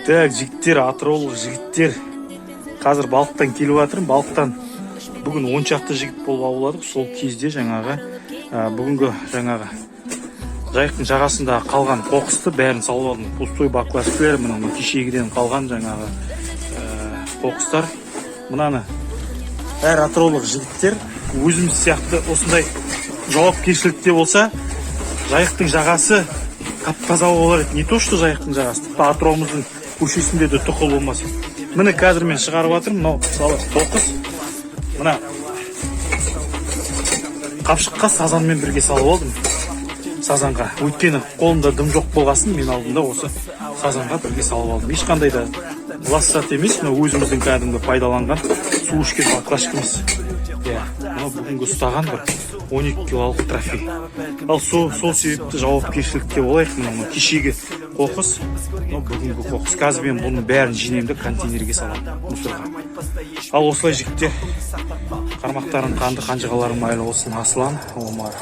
Так, жігіттер, атыраулық жігіттер. Қазір балықтан келіп жатырмын. Балықтан бүгін 10 шақты жігіт болып ауладық. Сол кезде жаңағы бүгінгі жаңағы жайықтың жағасында қалған қоқысты бәрін салып алдым. Пустой баклажкалар, мына кешегіден қалған жаңағы қоқыстар. Мынаны әр атыраулық жігіттер өзіміз сияқты осындай жауапкершілікте болса, жайықтың жағасы тап-таза болар еді. Не то, что жайықтың жағасы, тіпті атырауымыздың көшесінде де тұқыл болмас. Міне қазір мен шығарып жатырмын. Мынау мысалы қоқыс. Мына қапшыққа сазанмен бірге салып алдым. Сазанға. Өйткені қолымда дым жоқ болғасын, мен алдымда осы сазанға бірге салып алдым. Ешқандай да лассат емес, өзіміздің кәдімгі пайдаланған су ішкен баклажкамыз. Мынау бүгінгі ұстаған бір 12 килолық трофей. Ал сол себепті жауапкершілікте болайық. Мына кешегі қоқыс, бүгінгі қоқыс. Қазір мен бұның бәрін жинаймын да контейнерге саламын, мусорға. Ал осылай жігіттер, қармақтарын қанды, қанжығаларың майлы болсын. Аслан, Омар.